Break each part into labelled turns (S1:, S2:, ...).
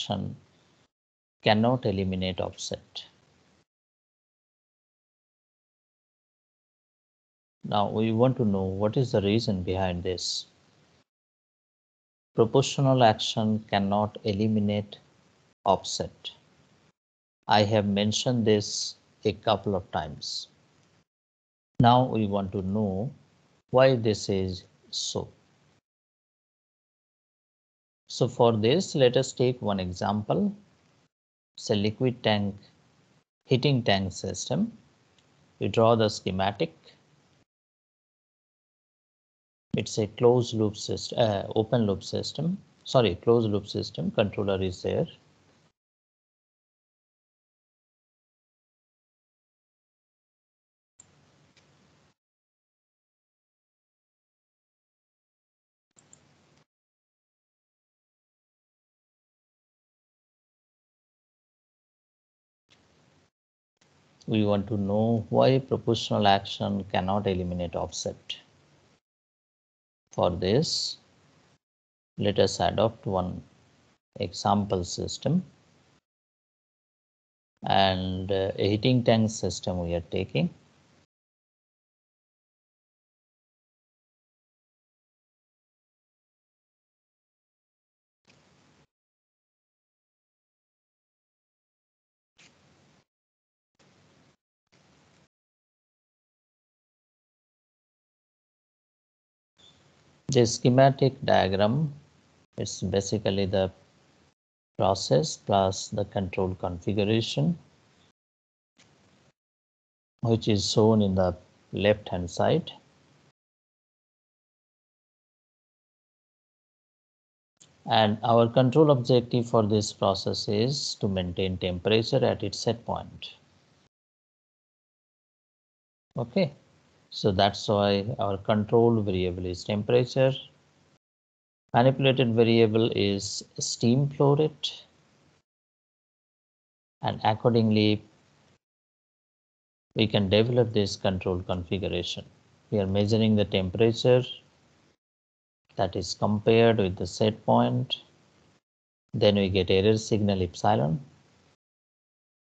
S1: action cannot eliminate offset. Now we want to know what is the reason behind this. Proportional action cannot eliminate offset. I have mentioned this a couple of times. Now we want to know why this is so. So for this, let us take one example. It's a liquid tank, heating tank system. We draw the schematic. It's a closed loop system, open loop system. Sorry, closed loop system. Controller is there. We want to know why proportional action cannot eliminate offset. For this, let us adopt one example system, and a heating tank system we are taking. The schematic diagram is basically the process plus the control configuration, which is shown in the left hand side. And our control objective for this process is to maintain temperature at its set point. Okay, so that's why our control variable is temperature. Manipulated variable is steam flow rate, and accordingly we can develop this control configuration. We are measuring the temperature that is compared with the set point. Then we get error signal epsilon.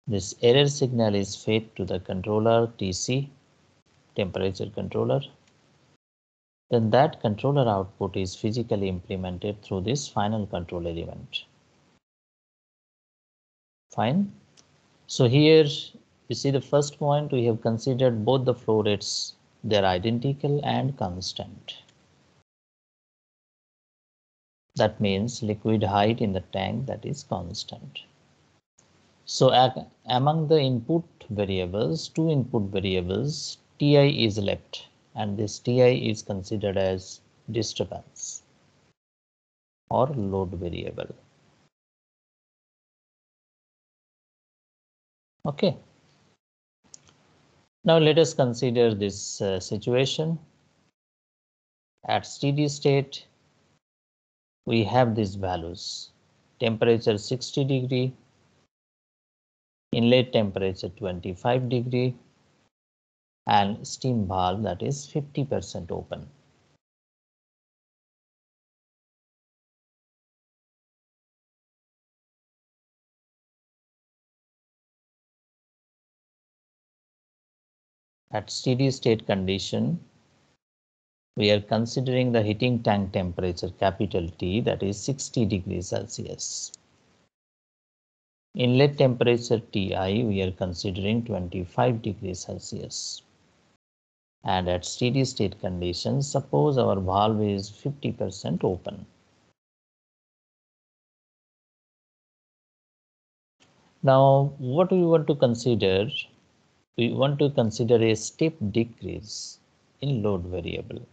S1: This error signal is fed to the controller TC, temperature controller. Then that controller output is physically implemented through this final control element. Fine. So here you see the first point, we have considered both the flow rates, they're identical and constant. That means liquid height in the tank, that is constant. So among the input variables, two input variables, Ti is left, and this Ti is considered as disturbance or load variable. Okay. Now let us consider this situation. At steady state, we have these values: temperature 60 degree, inlet temperature 25 degree, and steam valve that is 50% open. At steady state condition, we are considering the heating tank temperature capital T, that is 60 degrees Celsius. Inlet temperature Ti, we are considering 25 degrees Celsius. And at steady state conditions, suppose our valve is 50% open. Now, what we want to consider? We want to consider a step decrease in load variable.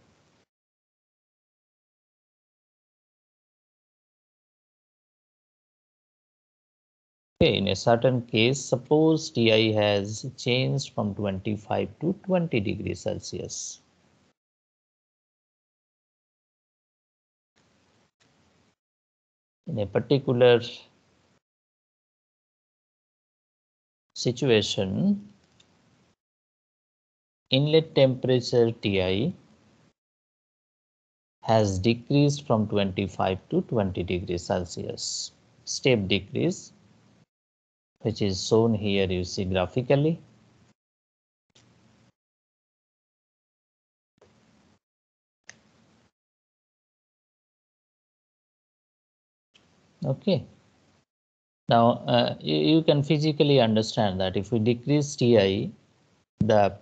S1: Okay, in a certain case, suppose Ti has changed from 25 to 20 degrees Celsius. In a particular situation, inlet temperature Ti has decreased from 25 to 20 degrees Celsius. step decrease, which is shown here, you see graphically. Okay. Now you can physically understand that if we decrease Ti, the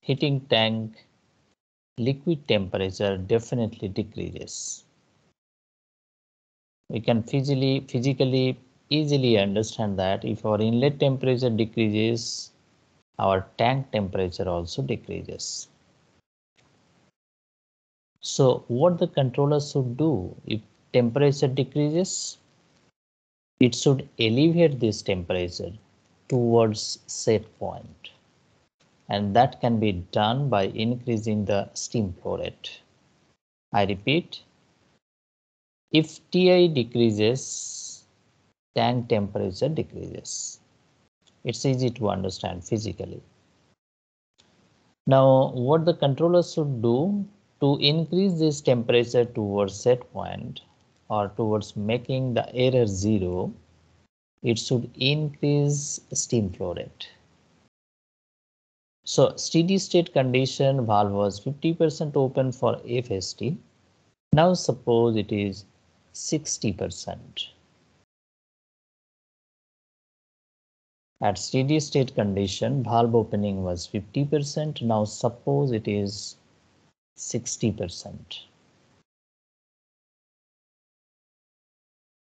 S1: heating tank liquid temperature definitely decreases. We can physically easily understand that if our inlet temperature decreases, our tank temperature also decreases. So what the controller should do if temperature decreases? It should elevate this temperature towards set point, and that can be done by increasing the steam flow rate. I repeat, if Ti decreases, tank temperature decreases. It's easy to understand physically. Now, what the controller should do to increase this temperature towards set point or towards making the error zero, it should increase steam flow rate. So steady state condition valve was 50% open for FST. Now suppose it is 60%. At steady state condition, valve opening was 50%. Now suppose it is 60%.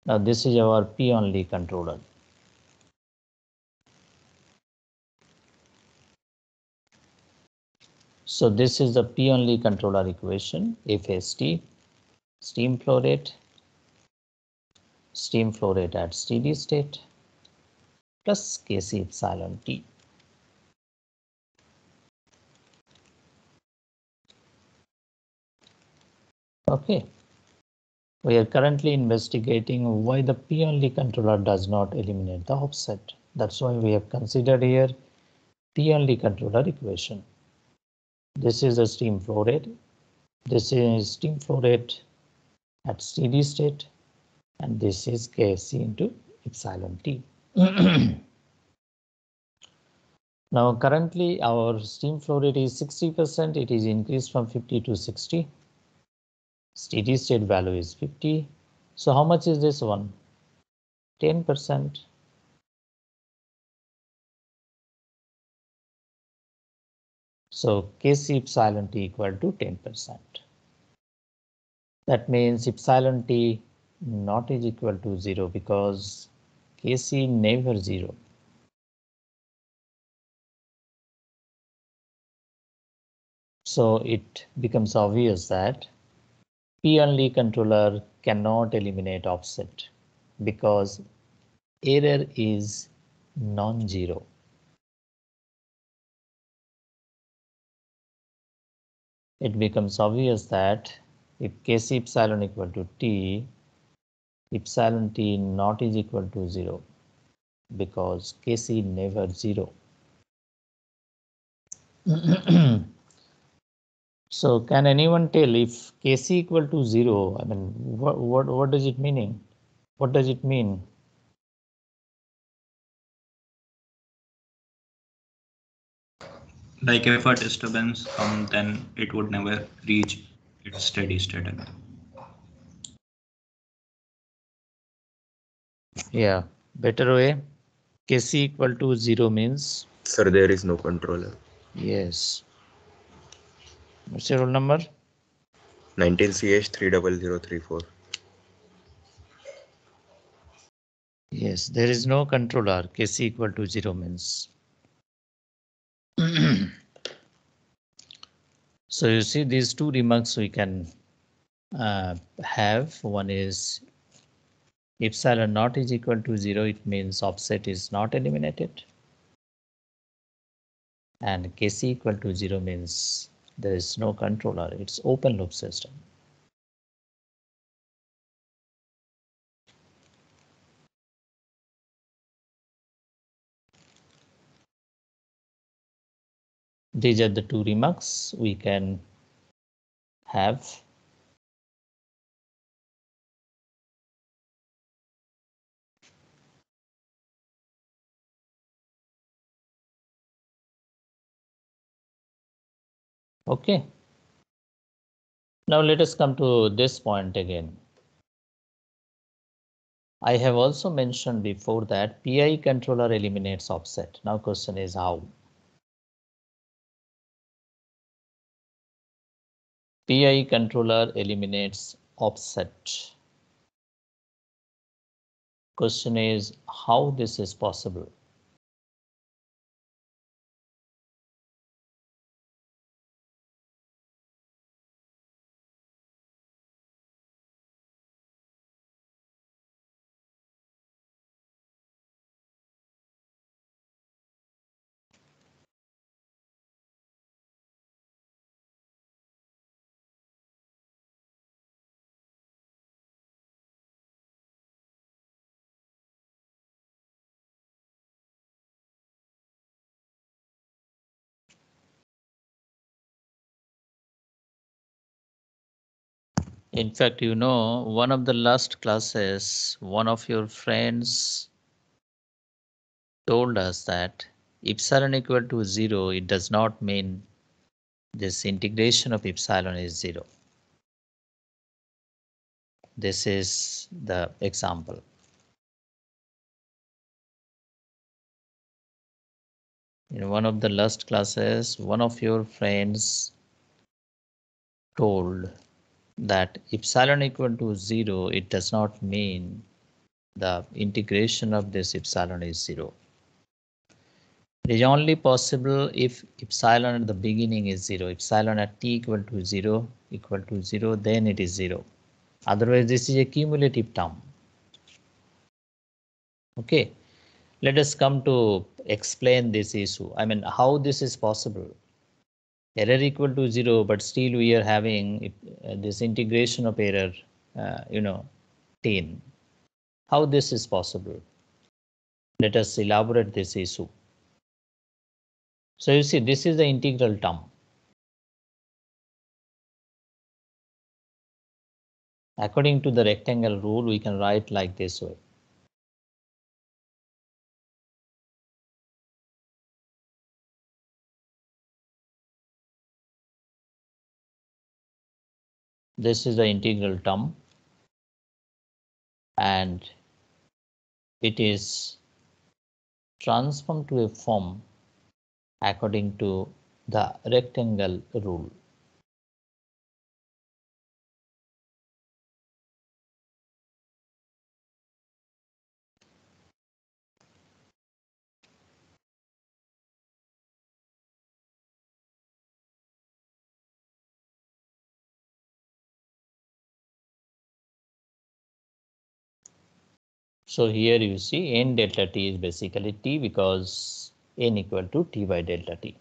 S1: Now this is our P only controller. So this is the P only controller equation, FST, steam flow rate at steady state plus Kc epsilon T. Okay. We are currently investigating why the P only controller does not eliminate the offset. That's why we have considered here P only controller equation. This is the steam flow rate. This is steam flow rate at steady state, and this is Kc into epsilon T. Now currently our steam flow rate is 60%. It is increased from 50 to 60. Steady state value is 50. So how much is this one? 10%. So Kc epsilon T equal to 10%. That means epsilon T not is equal to 0 because Kc never 0. So it becomes obvious that P only controller cannot eliminate offset because error is non-zero. It becomes obvious that if Kc epsilon equal to T, epsilon T not is equal to 0 because Kc never 0. So can anyone tell if Kc equal to 0, I mean, what does it mean? What does it mean?
S2: Like if a disturbance comes, then it would never reach its steady state again.
S1: Yeah, better way. Kc equal to 0 means?
S3: Sir, there is no controller.
S1: Yes. What's your roll number?
S3: 19CH 30034.
S1: Yes, there is no controller. Kc equal to 0 means. So you see these two remarks we can have. One is epsilon naught is equal to 0. It means offset is not eliminated. And Kc equal to 0 means there is no controller. It's open loop system. These are the two remarks we can have. Okay. Now let us come to this point again. I have also mentioned before that PI controller eliminates offset. Now question is how? PI controller eliminates offset. Question is how this is possible? In fact, you know, one of the last classes, one of your friends told us that epsilon equal to 0, it does not mean this integration of epsilon is 0. This is the example. In one of the last classes, one of your friends told that epsilon equal to 0, it does not mean the integration of this epsilon is 0. It is only possible if epsilon at the beginning is 0. Epsilon at t equal to 0, then it is 0. Otherwise, this is a cumulative term. Okay, let us come to explain this issue. I mean, how this is possible. Error equal to 0, but still we are having this integration of error, 10. How this is possible? Let us elaborate this issue. So you see, this is the integral term. According to the rectangle rule, we can write like this way. This is the integral term, and it is transformed to a form according to the rectangle rule. So here you see n delta t is basically t because n equal to t by delta t.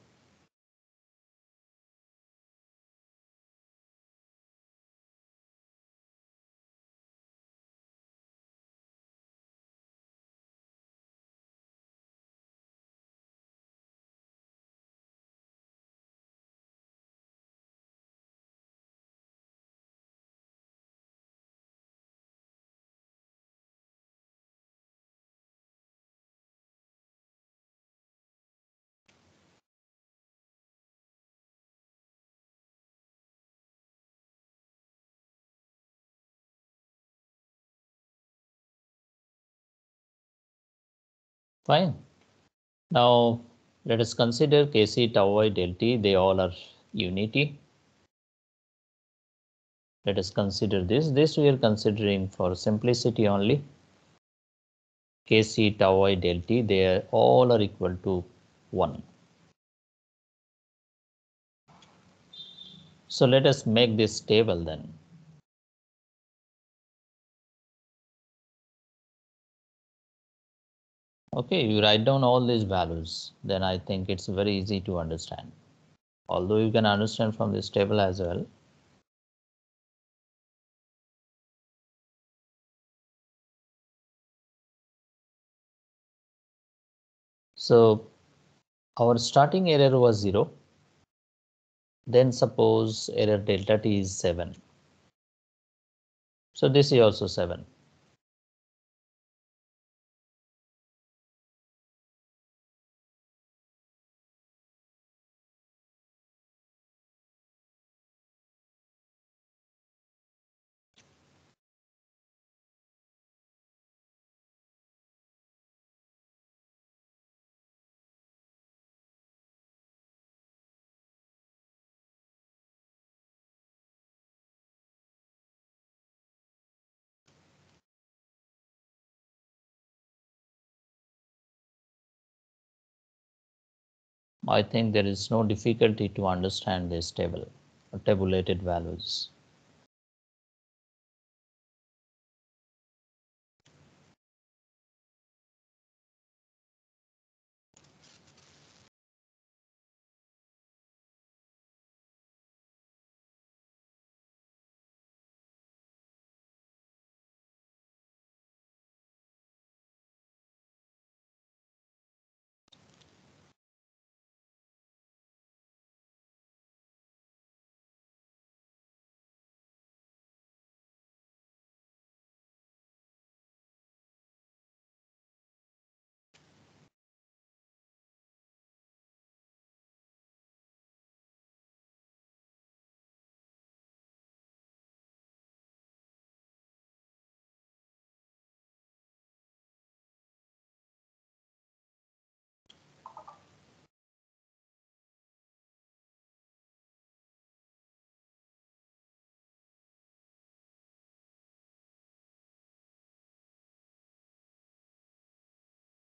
S1: Fine. Now let us consider Kc tau y del t. They all are unity. Let us consider this. This we are considering for simplicity only. Kc tau y del t, they all are equal to 1. So let us make this table then. Okay, you write down all these values, then I think it's very easy to understand. Although you can understand from this table as well. So our starting error was 0. Then suppose error delta t is 7. So this is also 7. I think there is no difficulty to understand this table, tabulated values.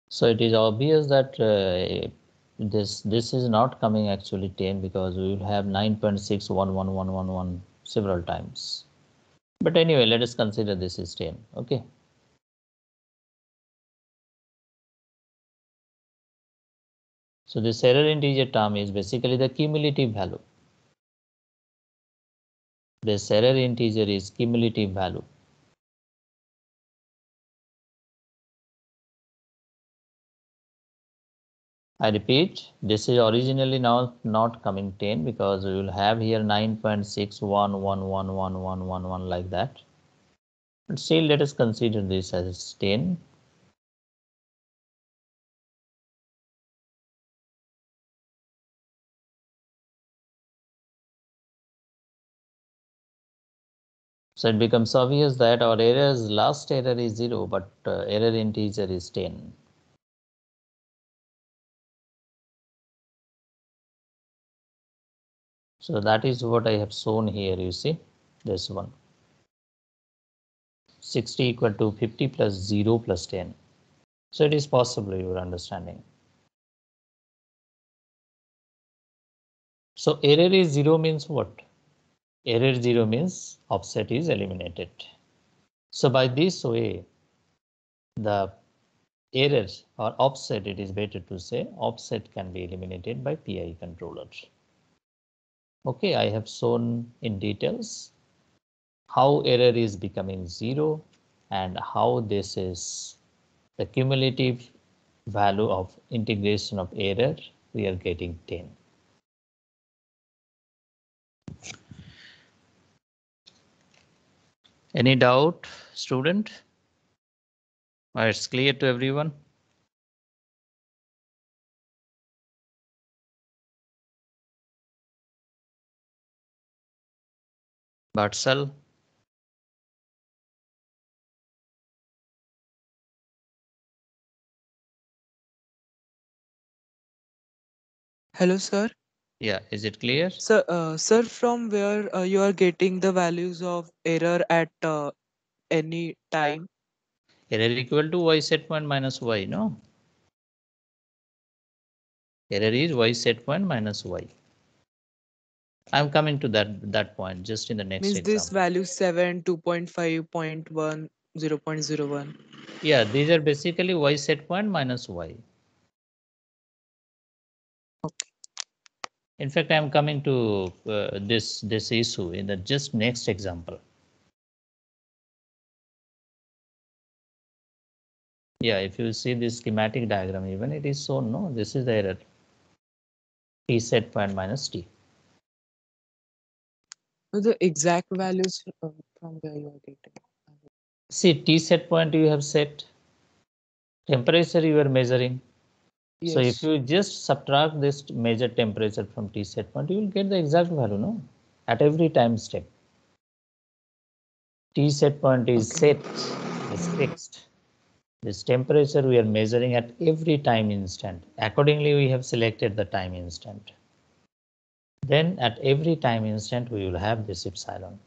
S1: So it is obvious that this is not coming actually 10 because we will have 9.611111 several times. But anyway, let us consider this is 10. Okay. So this error integer term is basically the cumulative value. This error integer is cumulative value. I repeat, this is originally now not coming 10 because we will have here 9.61111111 like that. But still, let us consider this as 10. So it becomes obvious that our error's last error is 0, but error integer is 10. So that is what I have shown here, you see, this one. 60 equal to 50 plus 0 plus 10. So it is possible, your understanding. So error is 0 means what? Error 0 means offset is eliminated. So by this way, the error or offset, it is better to say, offset can be eliminated by PI controller. Okay, I have shown in details how error is becoming 0 and how this is the cumulative value of integration of error, we are getting 10. Any doubt, student? Or it's clear to everyone? Batsal?
S4: Hello, sir.
S1: Yeah, is it clear?
S4: Sir, from where you are getting the values of error at any time?
S1: Error equal to y set point minus y, no? Error is y set point minus y. I'm coming to that point just in the next
S4: Means this
S1: example.
S4: value 7, 2.5.1, 0.01.
S1: Yeah, these are basically y set point minus y.
S4: Okay.
S1: In fact, I'm coming to this issue in the just next example. Yeah, if you see this schematic diagram, even it is shown, no, this is the error. T set point minus t.
S4: So the exact values from where you are getting.
S1: See, T set point you have set, temperature you are measuring. So if
S4: Yes.
S1: you just subtract this measured temperature from T set point, you will get the exact value, no? At every time step. T set point is set, is fixed. This temperature we are measuring at every time instant. Accordingly, we have selected the time instant. Then at every time instant, we will have this epsilon.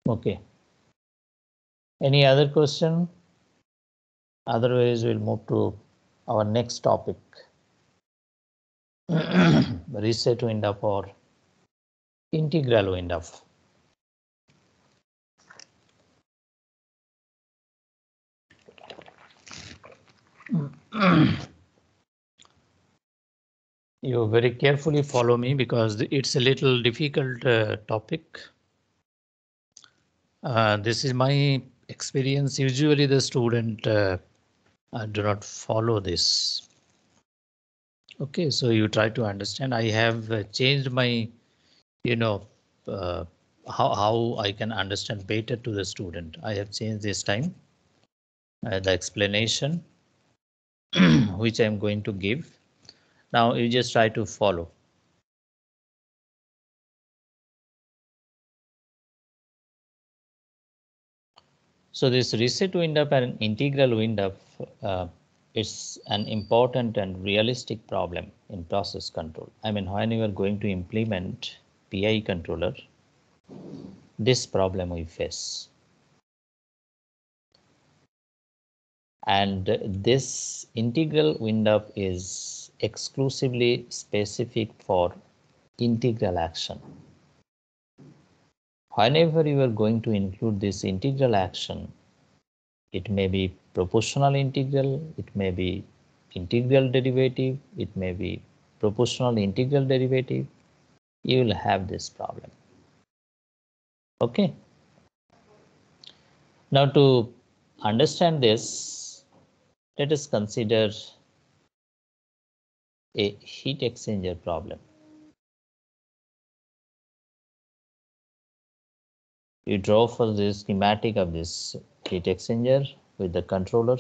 S1: Okay. Any other question? Otherwise, we'll move to our next topic. Reset windup or integral windup. You very carefully follow me because it's a little difficult topic. This is my experience. Usually the student do not follow this. Okay, so you try to understand. I have changed my, you know, uh, how I can understand better to the student. I have changed this time the explanation which I'm going to give. Now you just try to follow. So this reset windup and integral windup is an important and realistic problem in process control. I mean, when you are going to implement PI controller, this problem we face. And this integral windup is exclusively specific for integral action. Whenever you are going to include this integral action, it may be proportional integral, it may be integral derivative, it may be proportional integral derivative, you will have this problem. Okay. Now to understand this, let us consider a heat exchanger problem. You draw for the schematic of this heat exchanger with the controller.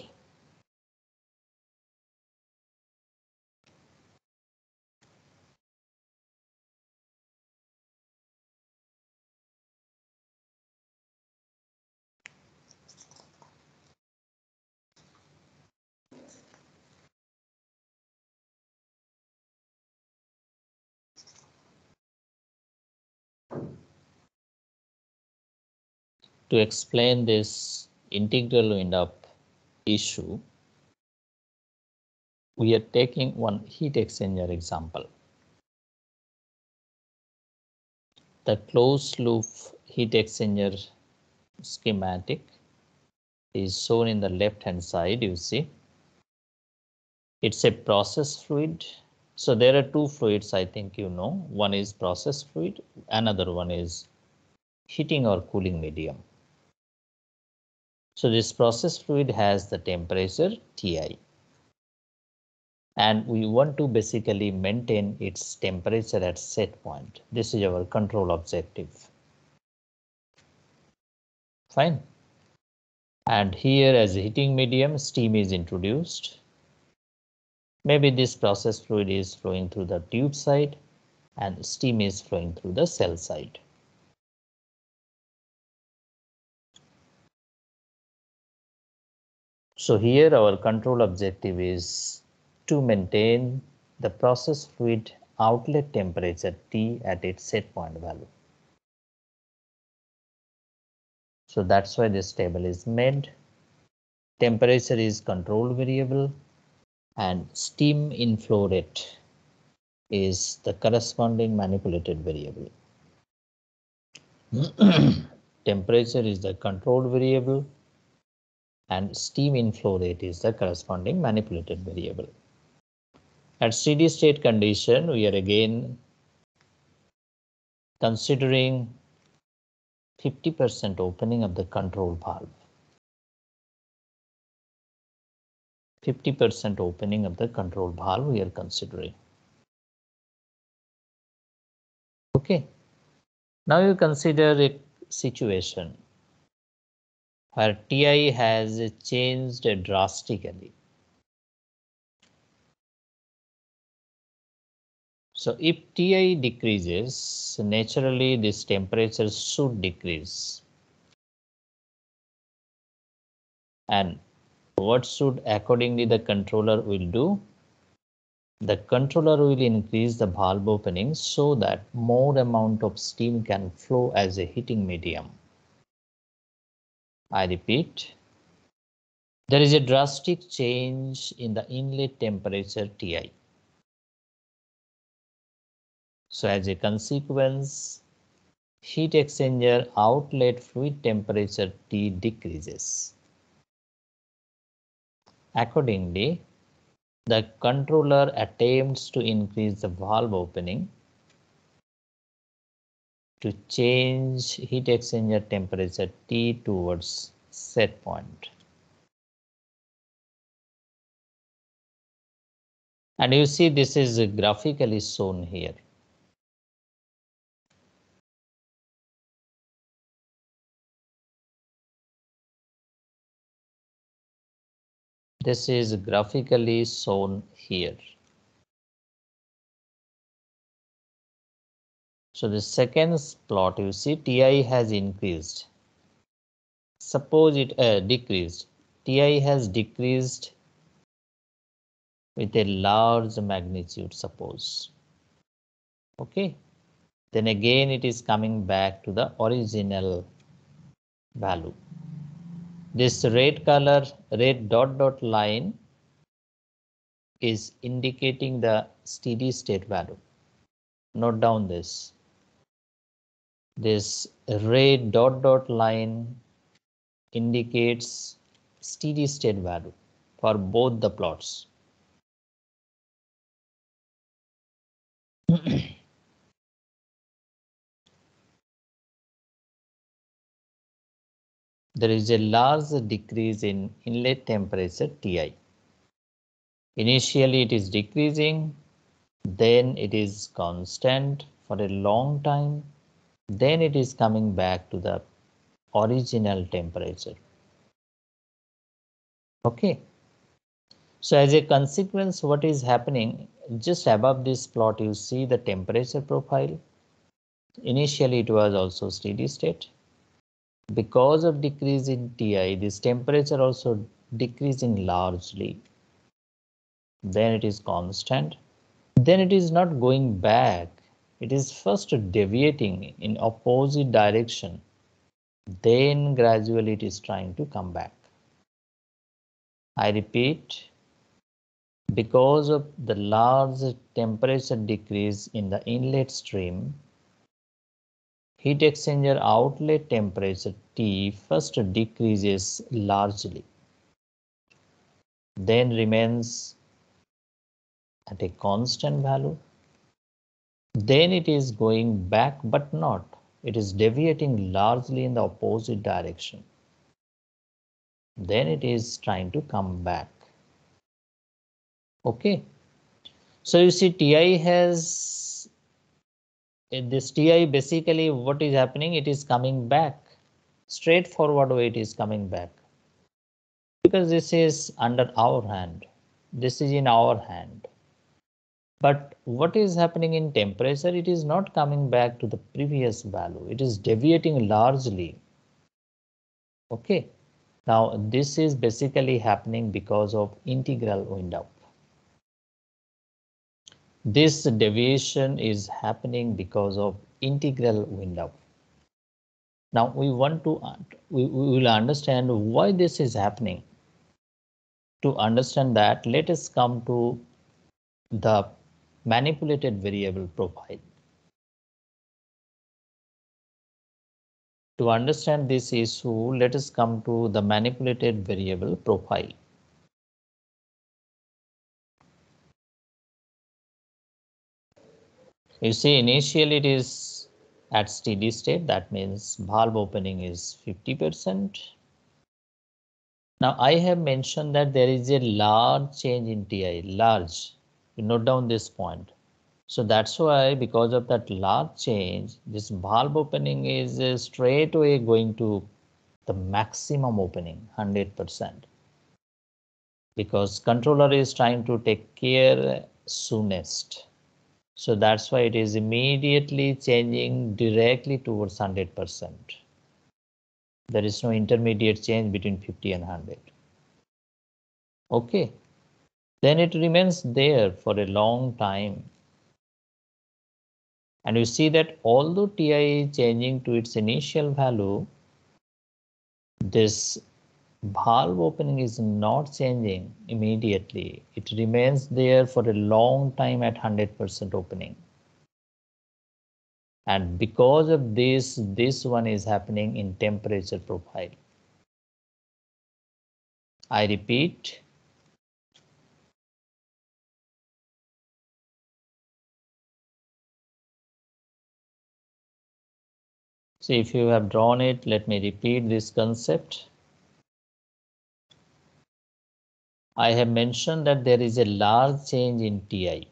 S1: To explain this integral windup issue, we are taking one heat exchanger example. The closed loop heat exchanger schematic is shown in the left hand side. You see, it's a process fluid. So there are two fluids, I think you know. One is process fluid, another one is heating or cooling medium. So this process fluid has the temperature Ti, and we want to basically maintain its temperature at set point. This is our control objective. Fine. And here as a heating medium, steam is introduced. Maybe this process fluid is flowing through the tube side and steam is flowing through the cell side. So here our control objective is to maintain the process fluid outlet temperature T at its set point value. So that's why this table is made. Temperature is control variable and steam inflow rate is the corresponding manipulated variable. Temperature is the control variable and steam inflow rate is the corresponding manipulated variable. At steady state condition, we are again considering 50% opening of the control valve. 50% opening of the control valve we are considering. Okay. Now you consider a situation where Ti has changed drastically. So if Ti decreases, naturally this temperature should decrease. And what should accordingly the controller will do? The controller will increase the valve opening so that more amount of steam can flow as a heating medium. I repeat, There is a drastic change in the inlet temperature Ti. So as a consequence, heat exchanger outlet fluid temperature T decreases. Accordingly, the controller attempts to increase the valve opening to change heat exchanger temperature T towards set point. And you see this is graphically shown here. This is graphically shown here. So the second plot, you see Ti has increased. Suppose it decreased. Ti has decreased with a large magnitude, suppose. Okay. Then again it is coming back to the original value. This red color, red dot line is indicating the steady state value. Note down this. This red dot line indicates steady state value for both the plots. There is a large decrease in inlet temperature Ti. Initially it is decreasing, then it is constant for a long time, then it is coming back to the original temperature. Okay. So as a consequence, what is happening, just above this plot, you see the temperature profile. Initially, it was also steady state. Because of decrease in Ti, this temperature also decreasing largely. Then it is constant. Then it is not going back. It is first deviating in opposite direction. Then gradually it is trying to come back. I repeat, because of the large temperature decrease in the inlet stream, heat exchanger outlet temperature T first decreases largely, then remains at a constant value. Then it is going back, but not. It is deviating largely in the opposite direction. Then it is trying to come back. Okay. So you see Ti has, this Ti basically what is happening, it is coming back. Straightforward way it is coming back. Because this is under our hand. This is in our hand. But what is happening in temperature, it is not coming back to the previous value. It is deviating largely. Okay. Now this is basically happening because of integral wind up. This deviation is happening because of integral wind up. Now we will understand why this is happening. To understand that, let us come to the manipulated variable profile. To understand this issue, let us come to the manipulated variable profile. You see, initially it is at steady state, that means valve opening is 50%. Now I have mentioned that there is a large change in Ti, large. You note down this point. So that's why, because of that large change, this valve opening is straight away going to the maximum opening, 100%. Because controller is trying to take care soonest. So that's why it is immediately changing directly towards 100%. There is no intermediate change between 50 and 100. Okay. Then it remains there for a long time. And you see that although Ti is changing to its initial value, this valve opening is not changing immediately. It remains there for a long time at 100% opening. And because of this one is happening in temperature profile. I repeat, see if you have drawn it, let me repeat this concept. I have mentioned that there is a large change in Ti,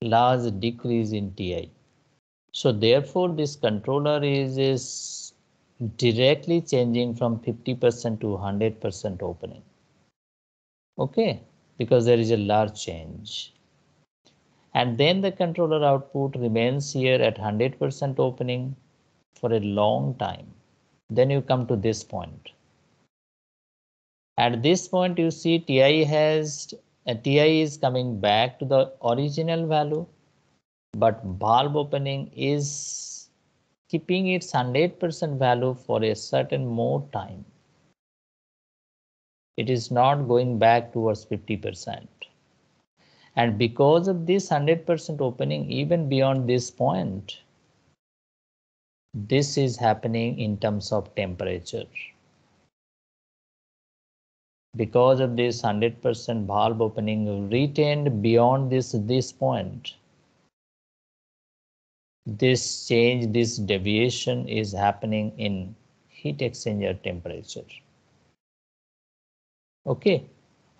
S1: large decrease in Ti. So therefore, this controller is directly changing from 50% to 100% opening. Okay, because there is a large change. And then the controller output remains here at 100% opening for a long time. Then you come to this point. At this point, you see Ti is coming back to the original value, but valve opening is keeping its 100% value for a certain more time. It is not going back towards 50%. And because of this 100% opening, even beyond this point, this is happening in terms of temperature. Because of this 100% valve opening retained beyond this point, this change, this deviation is happening in heat exchanger temperature. Okay,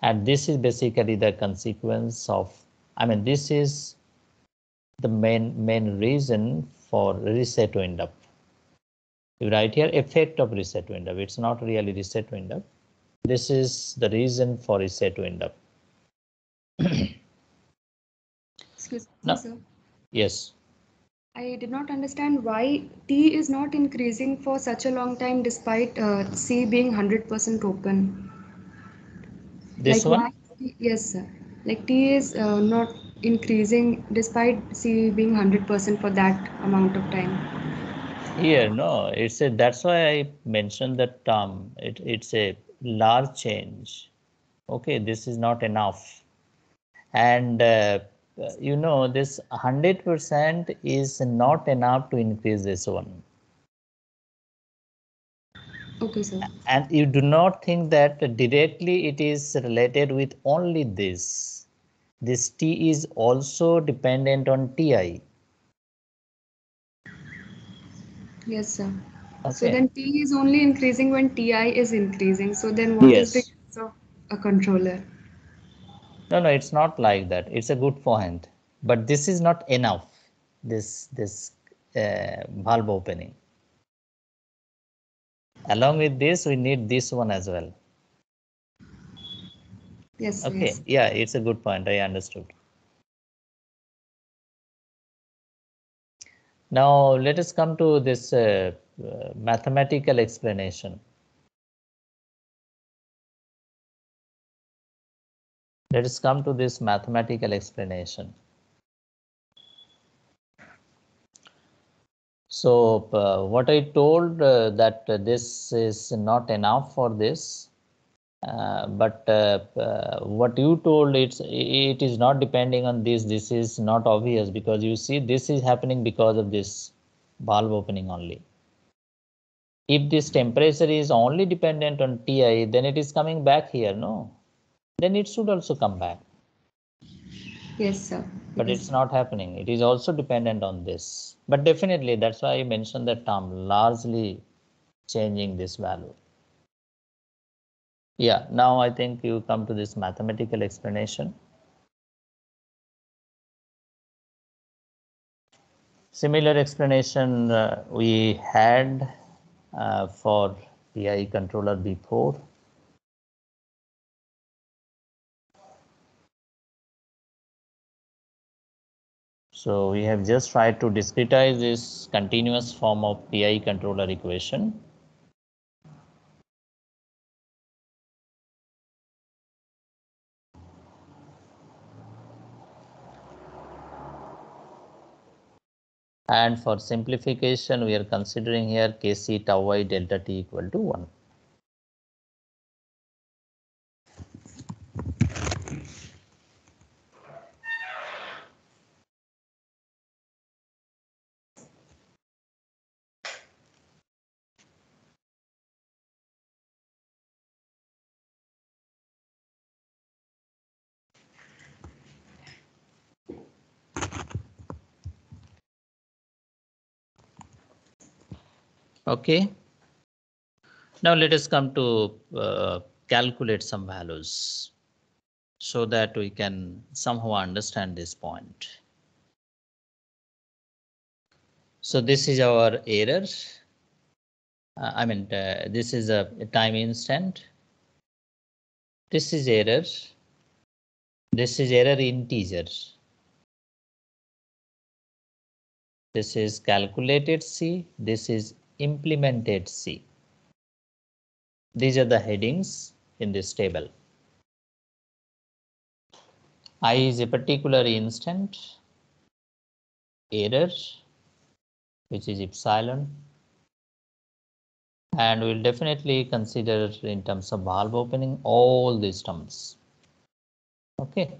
S1: and this is basically the consequence of, this is the main reason for reset windup. You write here effect of reset windup. It's not really reset windup. This is the reason for reset windup.
S5: Excuse
S1: No.
S5: me, sir.
S1: Yes.
S5: I did not understand why T is not increasing for such a long time despite C being 100% open.
S1: This
S5: Like
S1: one?
S5: why? Yes, sir. Like T is not increasing despite C being 100% for that amount of time.
S1: Here, no, that's why I mentioned that term. It's a large change. Okay, this is not enough. And this 100% is not enough to increase this one.
S5: Okay, sir.
S1: And you do not think that directly it is related with only this. This T is also dependent on Ti.
S5: Yes, sir. So
S1: Okay.
S5: then T is only increasing when Ti is increasing. So then what is the
S1: Yes.
S5: use of a controller?
S1: No, it's not like that. It's a good point. But this is not enough, this valve opening. Along with this, we need this one as well.
S5: Yes,
S1: Okay,
S5: yes.
S1: yeah, it's a good point. I understood. Now, let us come to this mathematical explanation. Let us come to this mathematical explanation. So, what I told that this is not enough for this, but what you told, it is not depending on this. This is not obvious because you see this is happening because of this valve opening only. If this temperature is only dependent on Ti, then it is coming back here, no? Then it should also come back.
S5: Yes, sir.
S1: But
S5: Yes.
S1: it's not happening. It is also dependent on this. But definitely, that's why I mentioned the term, largely changing this value. Yeah, now I think you come to this mathematical explanation. Similar explanation we had for PI controller before. So we have just tried to discretize this continuous form of PI controller equation. And for simplification, we are considering here Kc tau I delta T equal to 1. Okay. Now let us come to calculate some values so that we can somehow understand this point. So this is our error. This is a time instant. This is error. This is error integer. This is calculated C. This is implemented C. These are the headings in this table. I is a particular instant, error, which is epsilon, and we'll definitely consider in terms of valve opening all these terms. Okay,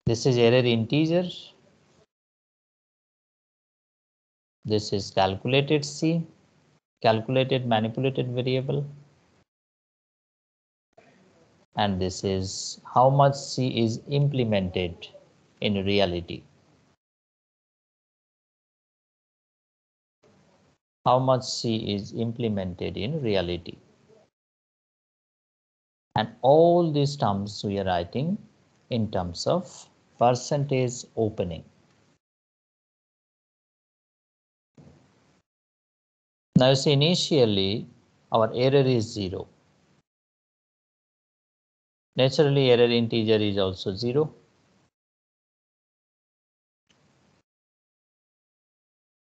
S1: this is error integer. This is calculated C, calculated manipulated variable, and this is how much C is implemented in reality. How much C is implemented in reality. And all these terms we are writing in terms of percentage opening. Now, see, initially our error is 0. Naturally, error integer is also 0.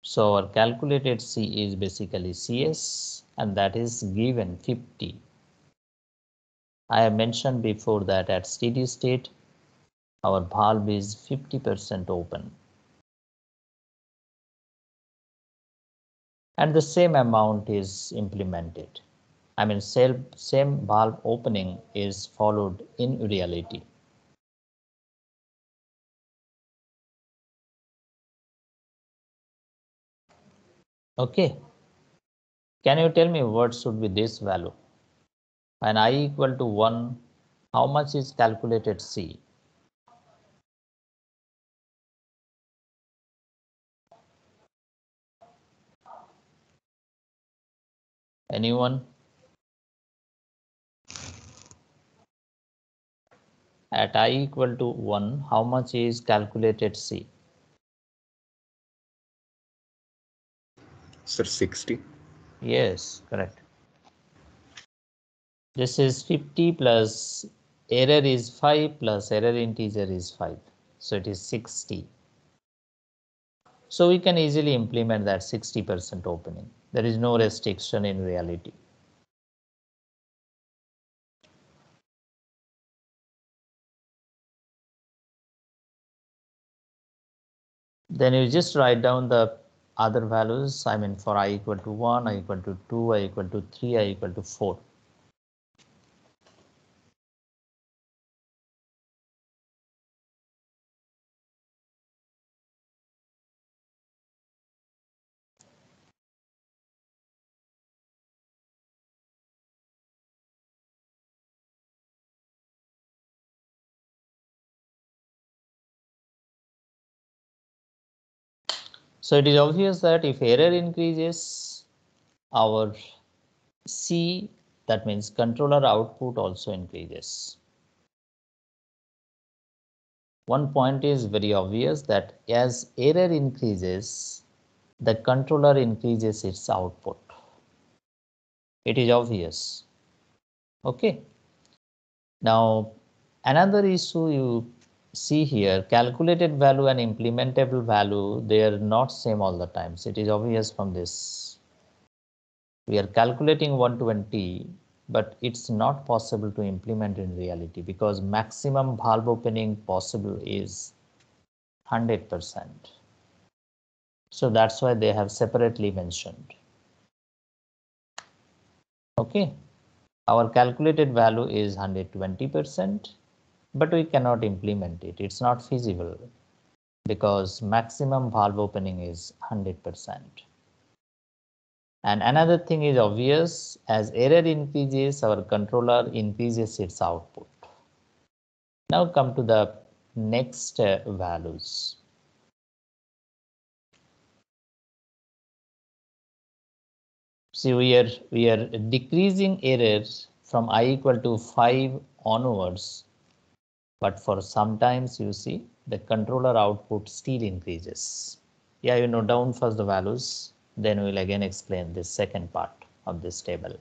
S1: So our calculated C is basically CS, and that is given 50. I have mentioned before that at steady state, our valve is 50% open. And the same amount is implemented. Same valve opening is followed in reality. Okay. Can you tell me what should be this value? When I equal to 1, how much is calculated C? Anyone? At I equal to 1, how much is calculated C?
S3: Sir, 60.
S1: Yes, correct. This is 50 plus error is 5 plus error integer is 5. So it is 60. So we can easily implement that 60% opening. There is no restriction in reality. Then you just write down the other values. For I equal to 1, I equal to 2, I equal to 3, I equal to 4. So it is obvious that if error increases, our C, that means controller output, also increases. One point is very obvious that as error increases, the controller increases its output. It is obvious. Okay. Now, another issue you see here, calculated value and implementable value, they are not same all the times. It is obvious from this. We are calculating 120, but it's not possible to implement in reality because maximum valve opening possible is 100%. So that's why they have separately mentioned. Okay. Our calculated value is 120%, but we cannot implement it. It's not feasible because maximum valve opening is 100%. And another thing is obvious, as error increases, our controller increases its output. Now come to the next values. See, we are decreasing errors from I equal to 5 onwards, but for sometimes you see the controller output still increases. Yeah, you note down first the values, then we'll again explain this second part of this table.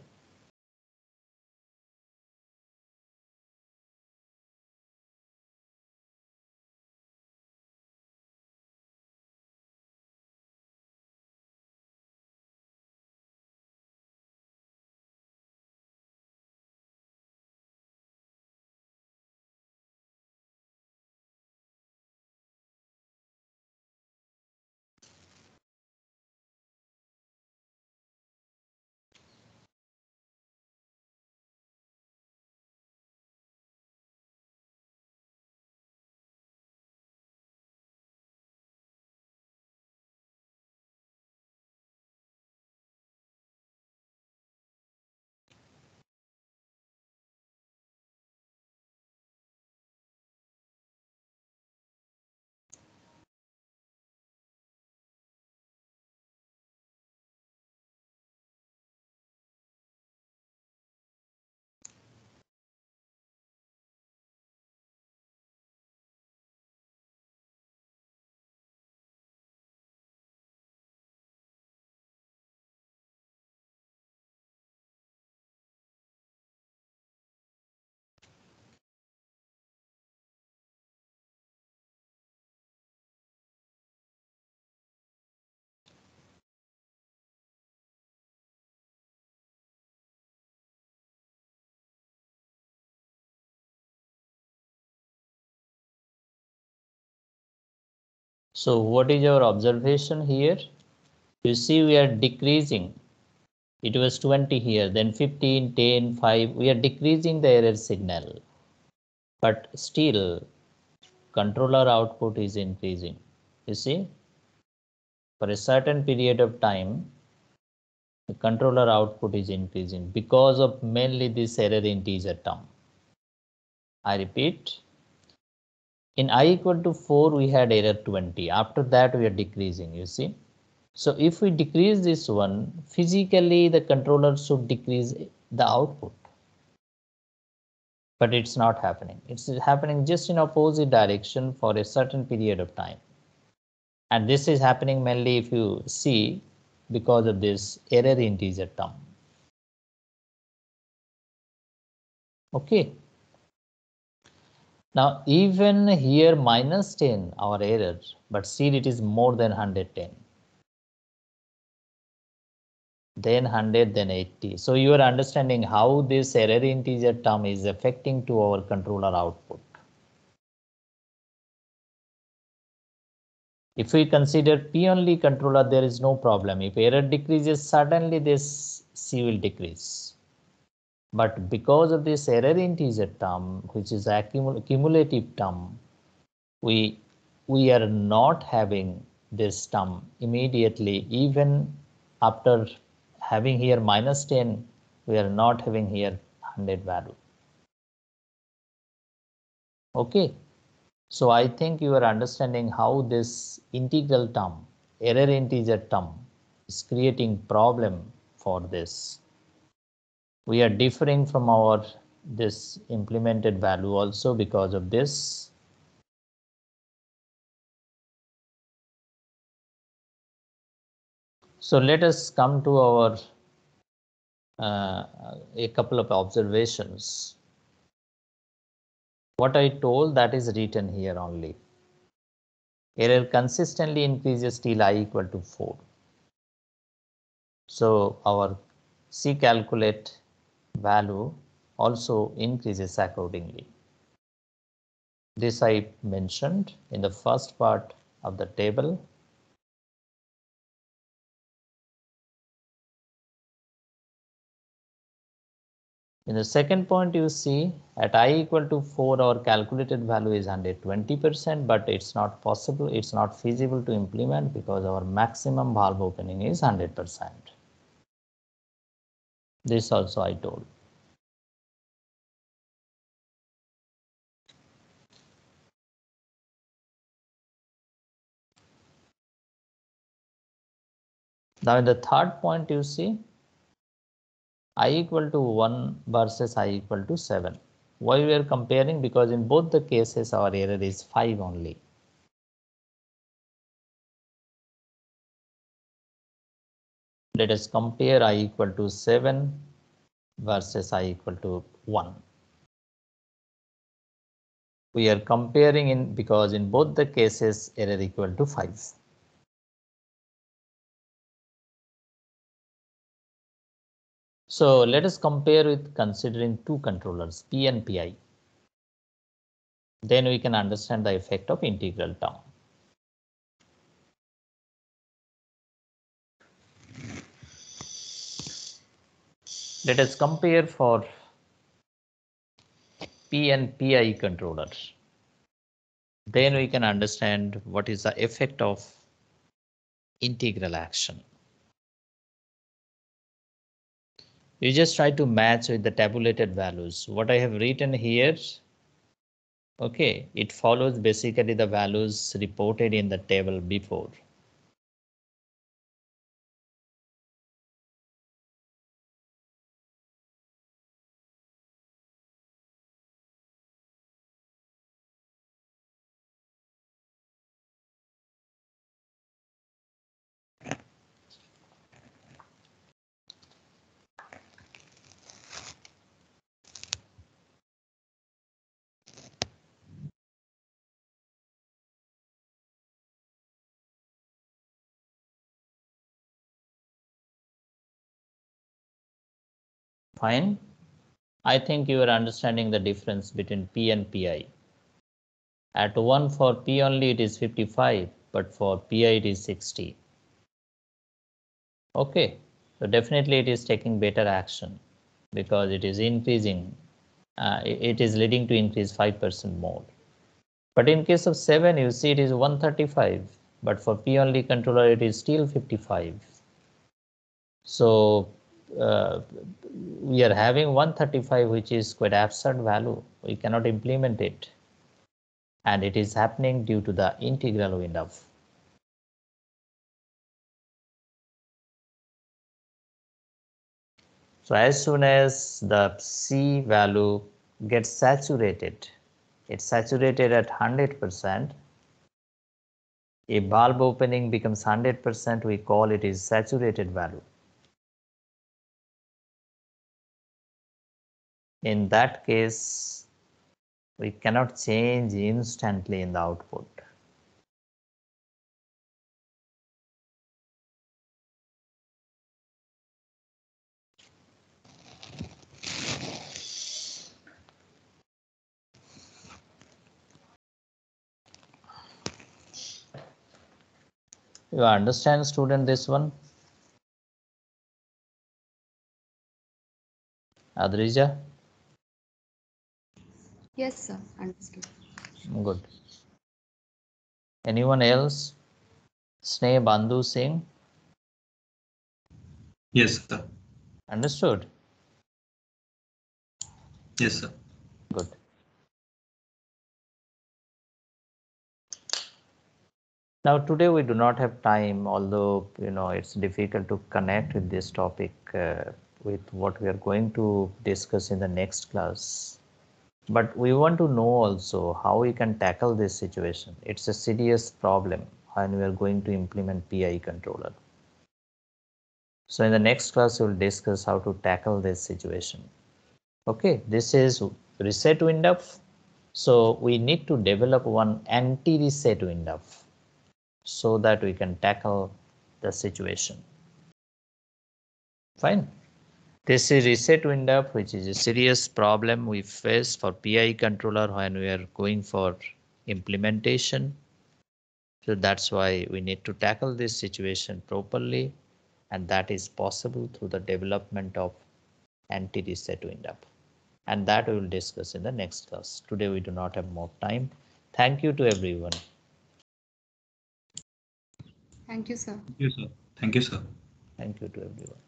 S1: So what is your observation here? You see we are decreasing. It was 20 here, then 15, 10, 5. We are decreasing the error signal. But still, controller output is increasing. You see, for a certain period of time, the controller output is increasing because of mainly this error integer term. I repeat, in I equal to 4, we had error 20. After that, we are decreasing, you see. So if we decrease this one, physically the controller should decrease the output. But it's not happening. It's happening just in opposite direction for a certain period of time. And this is happening mainly if you see because of this error integer term. Okay. Now even here minus 10 our error, but still it is more than 110. Then 100, then 80. So you are understanding how this error integer term is affecting to our controller output. If we consider P only controller, there is no problem. If error decreases, suddenly this C will decrease. But because of this error integer term, which is a cumulative term, we are not having this term immediately. Even after having here minus 10, we are not having here 100 value. Okay. So I think you are understanding how this integral term, error integer term, is creating problem for this. We are differing from our this implemented value also because of this. So let us come to our a couple of observations. What I told, that is written here only. Error consistently increases till I equal to 4. So our C calculate value also increases accordingly. This I mentioned in the first part of the table. In the second point, you see at I equal to 4, our calculated value is 120%, but it's not possible, it's not feasible to implement because our maximum valve opening is 100%. This also I told. Now in the third point, you see I equal to 1 versus I equal to 7. Why we are comparing? Because in both the cases our error is 5 only. Let us compare I equal to 7 versus I equal to 1. We are comparing in because in both the cases error equal to 5. So let us compare with considering two controllers P and Pi. Then we can understand the effect of integral term. Let us compare for P and Pi controllers. Then we can understand what is the effect of integral action. You just try to match with the tabulated values. What I have written here, okay, it follows basically the values reported in the table before. Fine. I think you are understanding the difference between P and Pi. At 1 for P only it is 55, but for Pi it is 60. Okay, so definitely it is taking better action because it is increasing. It is leading to increase 5% more. But in case of 7, you see it is 135, but for P only controller it is still 55. So we are having 135, which is quite absurd value. We cannot implement it. And it is happening due to the integral window. So as soon as the C value gets saturated, it's saturated at 100%. A bulb opening becomes 100%, we call it is saturated value. In that case, we cannot change instantly in the output. You understand, student, this one? Adrija?
S5: Yes, sir. Understood.
S1: Good. Anyone else? Sneh Bandhu Singh?
S2: Yes, sir.
S1: Understood?
S2: Yes, sir.
S1: Good. Now today we do not have time, although it's difficult to connect with this topic with what we are going to discuss in the next class. But we want to know also how we can tackle this situation. It's a serious problem when we are going to implement PI controller. So in the next class, we'll discuss how to tackle this situation. Okay, this is reset window. So we need to develop one anti-reset window so that we can tackle the situation. Fine. This is reset window, which is a serious problem we face for PI controller when we are going for implementation. So that's why we need to tackle this situation properly, and that is possible through the development of anti-reset window. And that we will discuss in the next class. Today we do not have more time. Thank you to everyone.
S5: Thank you, sir.
S2: Thank you, sir. Thank you, sir.
S1: Thank you to everyone.